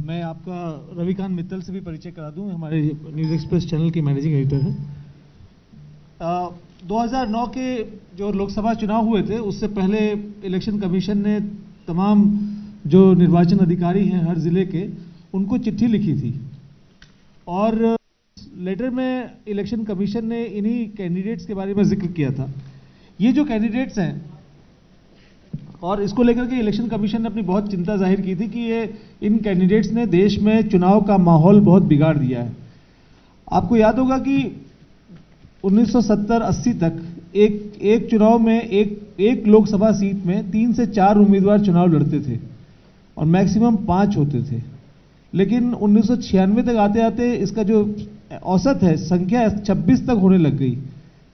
मैं आपका रविकांत मित्तल से भी परिचय करा दूं, हमारे न्यूज़ एक्सप्रेस चैनल के मैनेजिंग एडिटर हैं। 2009 के जो लोकसभा चुनाव हुए थे, उससे पहले इलेक्शन कमीशन ने तमाम जो निर्वाचन अधिकारी हैं हर ज़िले के, उनको चिट्ठी लिखी थी और लेटर में इलेक्शन कमीशन ने इन्हीं कैंडिडेट्स के बारे में जिक्र किया था। ये जो कैंडिडेट्स हैं, और इसको लेकर के इलेक्शन कमीशन ने अपनी बहुत चिंता जाहिर की थी कि ये इन कैंडिडेट्स ने देश में चुनाव का माहौल बहुत बिगाड़ दिया है। आपको याद होगा कि 1970-80 तक एक चुनाव में एक लोकसभा सीट में 3 से 4 उम्मीदवार चुनाव लड़ते थे और मैक्सिमम 5 होते थे। लेकिन 1996 तक आते आते इसका जो औसत है संख्या 26 तक होने लग गई।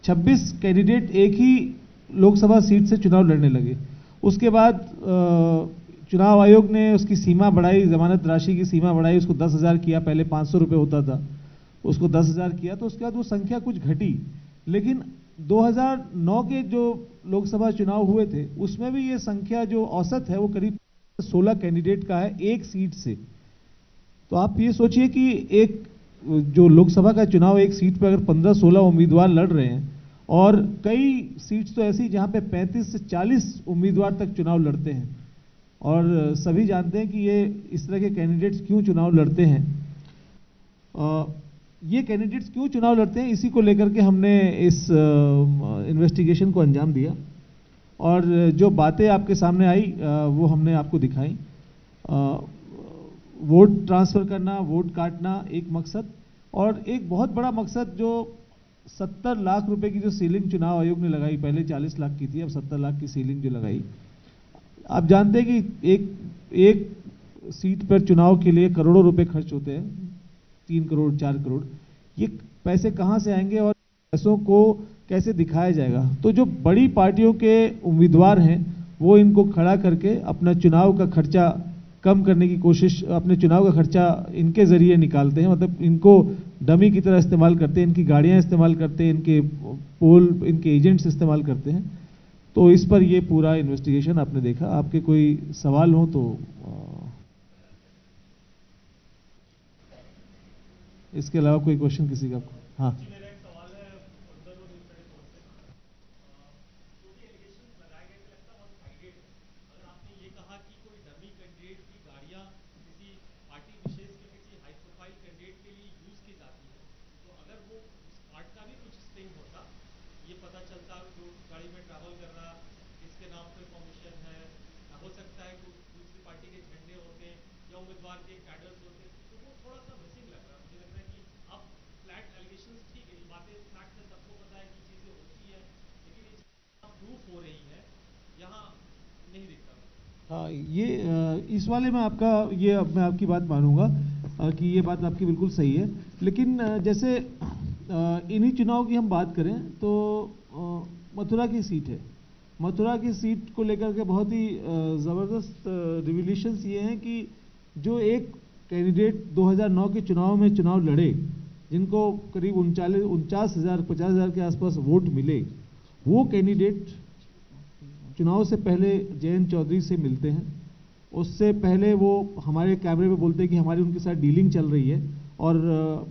26 कैंडिडेट एक ही लोकसभा सीट से चुनाव लड़ने लगे। उसके बाद चुनाव आयोग ने उसकी सीमा बढ़ाई, जमानत राशि की सीमा बढ़ाई, उसको 10,000 किया। पहले 500 रुपये होता था, उसको 10,000 किया। तो उसके बाद वो संख्या कुछ घटी। लेकिन 2009 के जो लोकसभा चुनाव हुए थे, उसमें भी ये संख्या जो औसत है वो करीब 16 कैंडिडेट का है एक सीट से। तो आप ये सोचिए कि एक जो लोकसभा का चुनाव एक सीट पर अगर 15-16 उम्मीदवार लड़ रहे हैं, और कई सीट्स तो ऐसी जहां पे 35 से 40 उम्मीदवार तक चुनाव लड़ते हैं, और सभी जानते हैं कि ये इस तरह के कैंडिडेट्स क्यों चुनाव लड़ते हैं। ये कैंडिडेट्स क्यों चुनाव लड़ते हैं, इसी को लेकर के हमने इस इन्वेस्टिगेशन को अंजाम दिया और जो बातें आपके सामने आई वो हमने आपको दिखाई। वोट ट्रांसफ़र करना, वोट काटना एक मकसद, और एक बहुत बड़ा मकसद जो 70 लाख रुपए की जो सीलिंग चुनाव आयोग ने लगाई, पहले 40 लाख की थी, अब 70 लाख की सीलिंग जो लगाई। आप जानते हैं कि एक सीट पर चुनाव के लिए करोड़ों रुपए खर्च होते हैं, 3 करोड़ 4 करोड़। ये पैसे कहाँ से आएंगे और पैसों को कैसे दिखाया जाएगा? तो जो बड़ी पार्टियों के उम्मीदवार हैं वो इनको खड़ा करके अपना चुनाव का खर्चा कम करने की कोशिश, अपने चुनाव का खर्चा इनके जरिए निकालते हैं। मतलब इनको डमी की तरह इस्तेमाल करते हैं, इनकी गाड़ियां इस्तेमाल करते हैं, इनके पोल, इनके एजेंट्स इस्तेमाल करते हैं। तो इस पर ये पूरा इन्वेस्टिगेशन आपने देखा। आपके कोई सवाल हो तो इसके अलावा कोई क्वेश्चन किसी का? हाँ, हाँ, ये इस वाले में आपका ये मैं आपकी बात मानूंगा कि ये बात आपकी बिल्कुल सही है। लेकिन जैसे इन्हीं चुनाव की हम बात करें तो मथुरा की सीट है। मथुरा की सीट को लेकर के बहुत ही ज़बरदस्त रिविलेशंस ये हैं कि जो एक कैंडिडेट 2009 के चुनाव में चुनाव लड़े, जिनको करीब 49,000 50,000 के आसपास वोट मिले, वो कैंडिडेट चुनाव से पहले जयंत चौधरी से मिलते हैं। उससे पहले वो हमारे कैमरे में बोलते हैं कि हमारी उनके साथ डीलिंग चल रही है और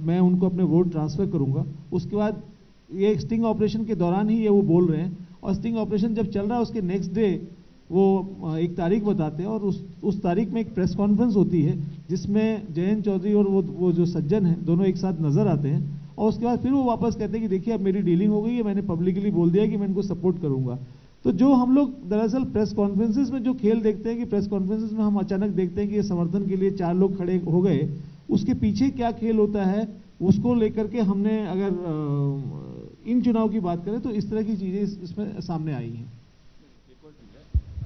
मैं उनको अपने वोट ट्रांसफ़र करूंगा। उसके बाद ये स्टिंग ऑपरेशन के दौरान ही ये वो बोल रहे हैं, और स्टिंग ऑपरेशन जब चल रहा है उसके नेक्स्ट डे वो एक तारीख बताते हैं, और उस तारीख में एक प्रेस कॉन्फ्रेंस होती है जिसमें जयंत चौधरी और वो जो सज्जन हैं दोनों एक साथ नज़र आते हैं। और उसके बाद फिर वो वापस कहते हैं कि देखिए अब मेरी डीलिंग हो गई है, मैंने पब्लिकली बोल दिया कि मैं इनको सपोर्ट करूंगा। तो जो हम लोग दरअसल प्रेस कॉन्फ्रेंसेस में जो खेल देखते हैं कि प्रेस कॉन्फ्रेंसेस में हम अचानक देखते हैं कि ये समर्थन के लिए 4 लोग खड़े हो गए, उसके पीछे क्या खेल होता है उसको लेकर के हमने अगर इन चुनाव की बात करें तो इस तरह की चीज़ें इसमें सामने आई हैं।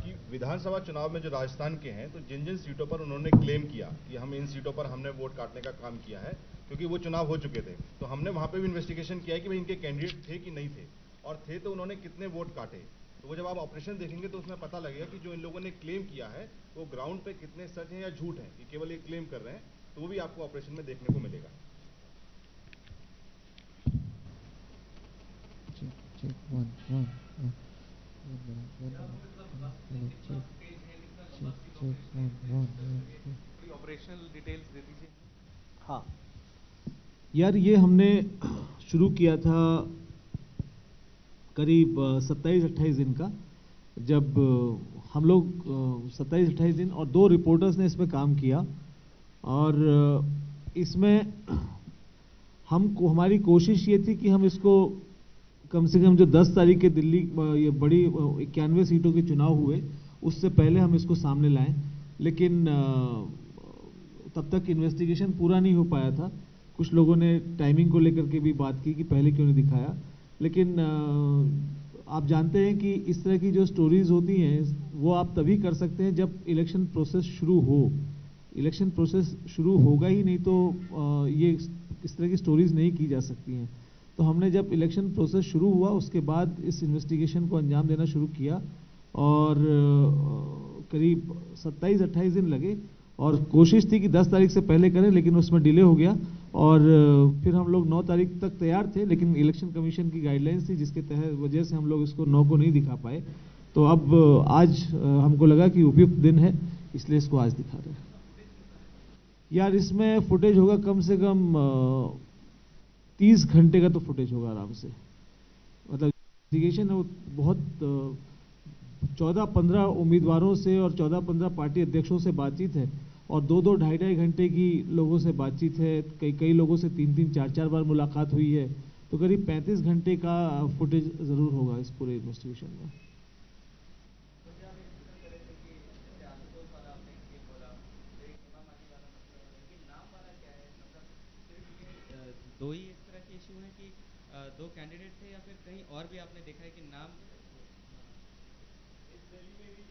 कि विधानसभा चुनाव में जो राजस्थान के हैं, तो जिन जिन सीटों पर उन्होंने क्लेम किया कि हम इन सीटों पर हमने वोट काटने का काम किया है, क्योंकि वो चुनाव हो चुके थे, तो हमने वहाँ पे भी इन्वेस्टिगेशन किया है कि भाई इनके कैंडिडेट थे कि नहीं थे, और थे तो उन्होंने कितने वोट काटे। तो वो जब आप ऑपरेशन देखेंगे तो उसमें पता लगेगा कि जो इन लोगों ने क्लेम किया है वो ग्राउंड पे कितने सच हैं या झूठ हैं, कि केवल ये क्लेम कर रहे हैं, तो वो भी आपको ऑपरेशन में देखने को मिलेगा। ऑपरेशनल डिटेल्स दे दीजिए। हाँ, यार ये हमने शुरू किया था करीब 27-28 दिन का, जब हम लोग 27-28 दिन और 2 रिपोर्टर्स ने इसमें काम किया। और इसमें हमको हमारी कोशिश ये थी कि हम इसको कम से कम जो 10 तारीख के दिल्ली ये बड़ी 91 सीटों के चुनाव हुए उससे पहले हम इसको सामने लाएं, लेकिन तब तक इन्वेस्टिगेशन पूरा नहीं हो पाया था। कुछ लोगों ने टाइमिंग को लेकर के भी बात की कि पहले क्यों नहीं दिखाया, लेकिन आप जानते हैं कि इस तरह की जो स्टोरीज होती हैं वो आप तभी कर सकते हैं जब इलेक्शन प्रोसेस शुरू हो। इलेक्शन प्रोसेस शुरू होगा ही नहीं तो ये इस तरह की स्टोरीज नहीं की जा सकती हैं। तो हमने जब इलेक्शन प्रोसेस शुरू हुआ उसके बाद इस इन्वेस्टिगेशन को अंजाम देना शुरू किया और करीब 27-28 दिन लगे और कोशिश थी कि 10 तारीख से पहले करें, लेकिन उसमें डिले हो गया और फिर हम लोग 9 तारीख तक तैयार थे, लेकिन इलेक्शन कमीशन की गाइडलाइंस थी जिसके तहत वजह से हम लोग इसको 9 को नहीं दिखा पाए। तो अब आज हमको लगा कि उपयुक्त दिन है, इसलिए इसको आज दिखा रहे हैं। यार इसमें फुटेज होगा कम से कम 30 घंटे का तो फुटेज होगा आराम से। मतलब इन्वेस्टिगेशन है वो बहुत 14-15 उम्मीदवारों से और 14-15 पार्टी अध्यक्षों से बातचीत है और 2-2, 2.5 घंटे की लोगों से बातचीत है। कई लोगों से 3-3, 4-4 बार मुलाकात हुई है। तो करीब 35 घंटे का फुटेज ज़रूर होगा इस पूरे इन्वेस्टिगेशन में। दो ही इस तरह के इशू हैं कि 2 कैंडिडेट थे या फिर कहीं और भी आपने देखा है कि नाम इस रैली में भी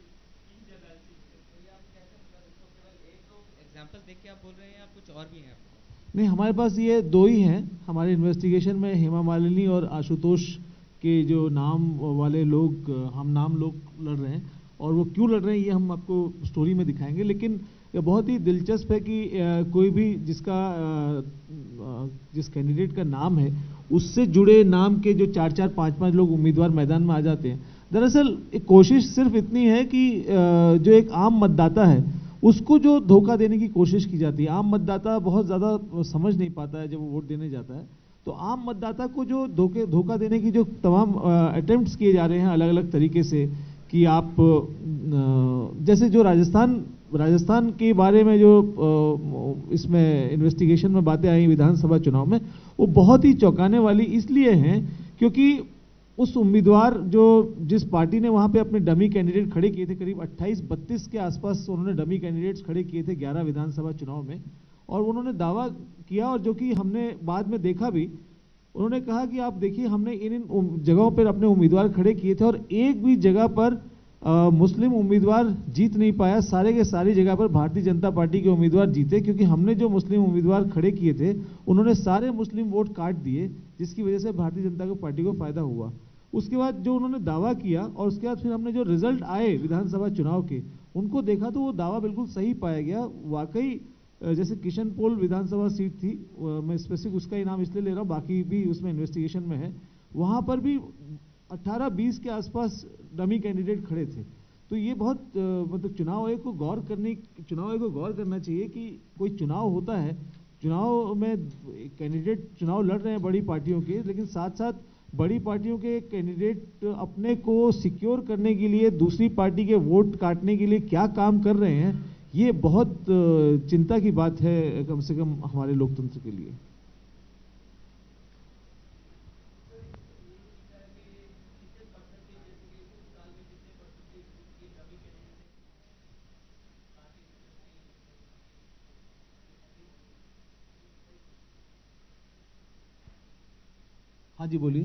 3 जगह थी? तो ये आप कैसे मतलब इसको केवल 1-2 एग्जांपल देख के आप बोल रहे हैं या कुछ और भी हैं आपके पास? नहीं, हमारे पास ये 2 ही हैं। हमारे इन्वेस्टिगेशन में हेमा मालिनी और आशुतोष के जो नाम वाले लोग हम नाम लोग लड़ रहे हैं और वो क्यों लड़ रहे हैं ये हम आपको स्टोरी में दिखाएंगे। लेकिन ये बहुत ही दिलचस्प है कि कोई भी जिस कैंडिडेट का नाम है उससे जुड़े नाम के जो 4-4, 5-5 लोग उम्मीदवार मैदान में आ जाते हैं। दरअसल एक कोशिश सिर्फ इतनी है कि जो एक आम मतदाता है उसको जो धोखा देने की कोशिश की जाती है। आम मतदाता बहुत ज़्यादा समझ नहीं पाता है जब वो वोट देने जाता है, तो आम मतदाता को जो धोखा देने की जो तमाम अटेम्प्ट्स किए जा रहे हैं अलग अलग तरीके से कि आप जैसे जो राजस्थान के बारे में जो इसमें इन्वेस्टिगेशन में बातें आई विधानसभा चुनाव में, वो बहुत ही चौंकाने वाली इसलिए हैं क्योंकि उस उम्मीदवार जिस पार्टी ने वहां पे अपने डमी कैंडिडेट खड़े किए थे, करीब 28-32 के आसपास उन्होंने डमी कैंडिडेट्स खड़े किए थे 11 विधानसभा चुनाव में, और उन्होंने दावा किया और जो कि हमने बाद में देखा भी। उन्होंने कहा कि आप देखिए हमने इन जगहों पर अपने उम्मीदवार खड़े किए थे और एक भी जगह पर मुस्लिम उम्मीदवार जीत नहीं पाया। सारे के सारी जगह पर भारतीय जनता पार्टी के उम्मीदवार जीते क्योंकि हमने जो मुस्लिम उम्मीदवार खड़े किए थे उन्होंने सारे मुस्लिम वोट काट दिए, जिसकी वजह से भारतीय जनता पार्टी को फायदा हुआ। उसके बाद जो उन्होंने दावा किया और उसके बाद फिर हमने जो रिजल्ट आए विधानसभा चुनाव के उनको देखा तो वो दावा बिल्कुल सही पाया गया। वाकई जैसे किशन पोल विधानसभा सीट थी, मैं स्पेसिफिक उसका ही नाम इसलिए ले रहा हूँ, बाकी भी उसमें इन्वेस्टिगेशन में है, वहाँ पर भी 18-20 के आसपास डमी कैंडिडेट खड़े थे। तो ये बहुत मतलब चुनाव आयोग को गौर करना चाहिए कि कोई चुनाव होता है, चुनाव में कैंडिडेट चुनाव लड़ रहे हैं बड़ी पार्टियों के, लेकिन साथ साथ बड़ी पार्टियों के कैंडिडेट अपने को सिक्योर करने के लिए दूसरी पार्टी के वोट काटने के लिए क्या काम कर रहे हैं, ये बहुत चिंता की बात है कम से कम हमारे लोकतंत्र के लिए। हाँ जी बोलिए।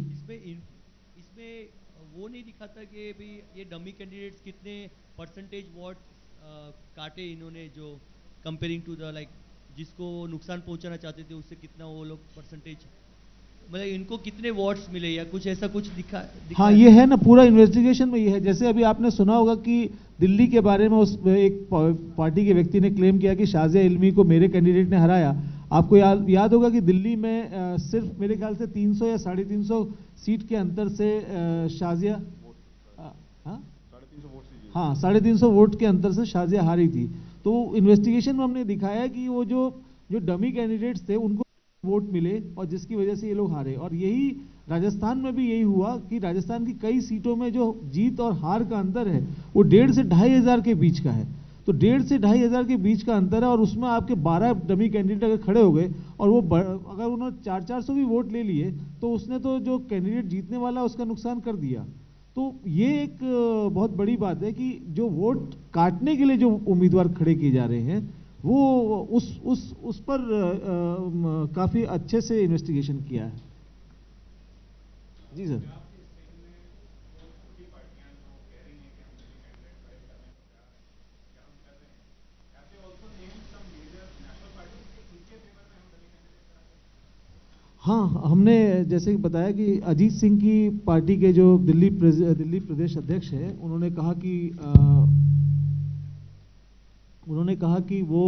इसमें वो नहीं दिखाता कि भाई ये डमी कैंडिडेट्स कितने परसेंटेज वोट काटे इन्होंने, जो कंपेयरिंग टू द लाइक जिसको नुकसान पहुंचाना चाहते थे उससे कितना वो लोग परसेंटेज, मतलब इनको कितने वोट्स मिले या कुछ ऐसा कुछ दिखा। हाँ ये है ना, पूरा इन्वेस्टिगेशन में ये है। जैसे अभी आपने सुना होगा कि दिल्ली के बारे में उस एक पार्टी के व्यक्ति ने क्लेम किया कि शाजिया इल्मी को मेरे कैंडिडेट ने हराया। आपको याद होगा कि दिल्ली में सिर्फ मेरे ख्याल से 300 या 350 सीट के अंतर से शाजिया 350 वोट के अंतर से शाजिया हारी थी। तो इन्वेस्टिगेशन में हमने दिखाया कि वो जो डमी कैंडिडेट्स थे उनको वोट मिले और जिसकी वजह से ये लोग हारे। और यही राजस्थान में भी यही हुआ कि राजस्थान की कई सीटों में जो जीत और हार का अंतर है वो 1,500 से 2,500 के बीच का है। तो 1,500 से 2,500 के बीच का अंतर है और उसमें आपके 12 डमी कैंडिडेट अगर खड़े हो गए और वो अगर उन्होंने 400 भी वोट ले लिए तो उसने तो जो कैंडिडेट जीतने वाला उसका नुकसान कर दिया। तो ये एक बहुत बड़ी बात है कि जो वोट काटने के लिए जो उम्मीदवार खड़े किए जा रहे हैं वो उस पर काफी अच्छे से इन्वेस्टिगेशन किया है। जी सर। हाँ, हमने जैसे कि बताया कि अजीत सिंह की पार्टी के जो दिल्ली प्रदेश अध्यक्ष हैं उन्होंने कहा कि वो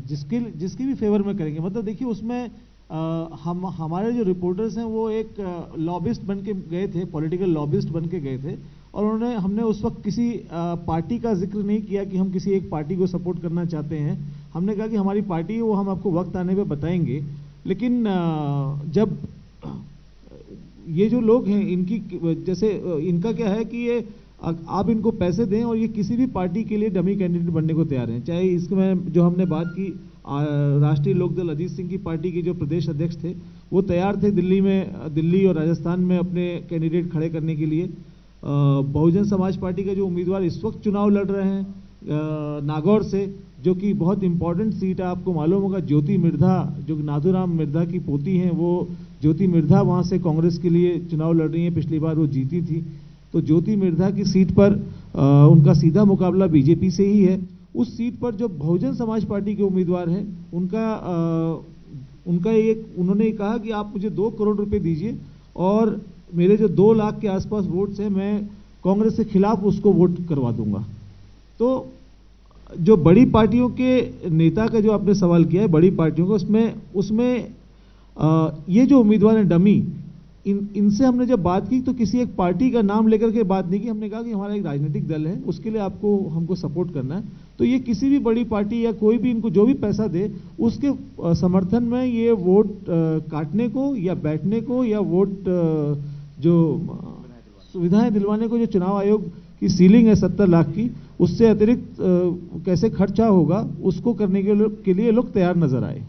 जिसके भी फेवर में करेंगे। मतलब देखिए उसमें हमारे जो रिपोर्टर्स हैं वो एक लॉबिस्ट बन के गए थे, पॉलिटिकल लॉबिस्ट बन के गए थे और हमने उस वक्त किसी पार्टी का जिक्र नहीं किया कि हम किसी एक पार्टी को सपोर्ट करना चाहते हैं। हमने कहा कि हमारी पार्टी है वो हम आपको वक्त आने पे बताएंगे। लेकिन जब ये जो लोग हैं इनकी जैसे इनका क्या है कि ये आप इनको पैसे दें और ये किसी भी पार्टी के लिए डमी कैंडिडेट बनने को तैयार हैं। चाहे इसमें जो हमने बात की राष्ट्रीय लोकदल अजीत सिंह की पार्टी के जो प्रदेश अध्यक्ष थे वो तैयार थे दिल्ली और राजस्थान में अपने कैंडिडेट खड़े करने के लिए। बहुजन समाज पार्टी का जो उम्मीदवार इस वक्त चुनाव लड़ रहे हैं नागौर से, जो कि बहुत इंपॉर्टेंट सीट है, आपको मालूम होगा ज्योति मिर्धा जो नाथूराम मिर्धा की पोती हैं, वो ज्योति मिर्धा वहाँ से कांग्रेस के लिए चुनाव लड़ रही हैं। पिछली बार वो जीती थी। तो ज्योति मिर्धा की सीट पर उनका सीधा मुकाबला बीजेपी से ही है। उस सीट पर जो बहुजन समाज पार्टी के उम्मीदवार हैं उन्होंने कहा कि आप मुझे 2 करोड़ रुपए दीजिए और मेरे जो 2 लाख के आसपास वोट्स हैं मैं कांग्रेस के खिलाफ उसको वोट करवा दूंगा। तो जो बड़ी पार्टियों के नेता का जो आपने सवाल किया है, बड़ी पार्टियों का, उसमें ये जो उम्मीदवार हैं डमी, इनसे हमने जब बात की तो किसी एक पार्टी का नाम लेकर के बात नहीं की। हमने कहा कि हमारा एक राजनीतिक दल है, उसके लिए हमको सपोर्ट करना है। तो ये किसी भी बड़ी पार्टी या कोई भी इनको जो भी पैसा दे उसके समर्थन में ये वोट काटने को या बैठने को या वोट जो सुविधाएं दिलवाने को जो चुनाव आयोग की सीलिंग है 70 लाख की, उससे अतिरिक्त कैसे खर्चा होगा उसको करने के लिए लोग तैयार नजर आए।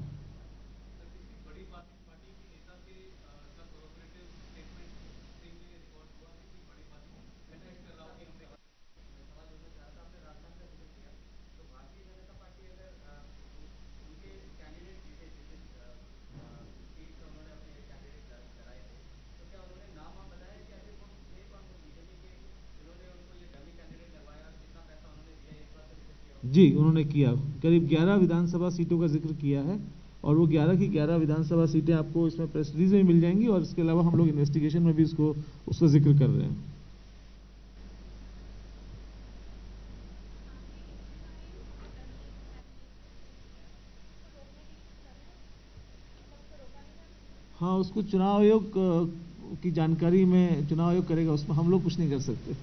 जी, उन्होंने किया, करीब 11 विधानसभा सीटों का जिक्र किया है और वो 11 की 11 विधानसभा सीटें आपको इसमें प्रेस रिलीज में मिल जाएंगी और इसके अलावा हम लोग इन्वेस्टिगेशन में भी उसका जिक्र कर रहे हैं। हाँ, उसको चुनाव आयोग की जानकारी में चुनाव आयोग करेगा, उसमें हम लोग कुछ नहीं कर सकते।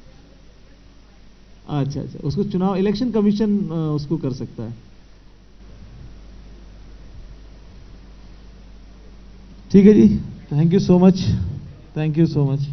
अच्छा, उसको चुनाव इलेक्शन कमीशन उसको कर सकता है। ठीक है जी, थैंक यू सो मच।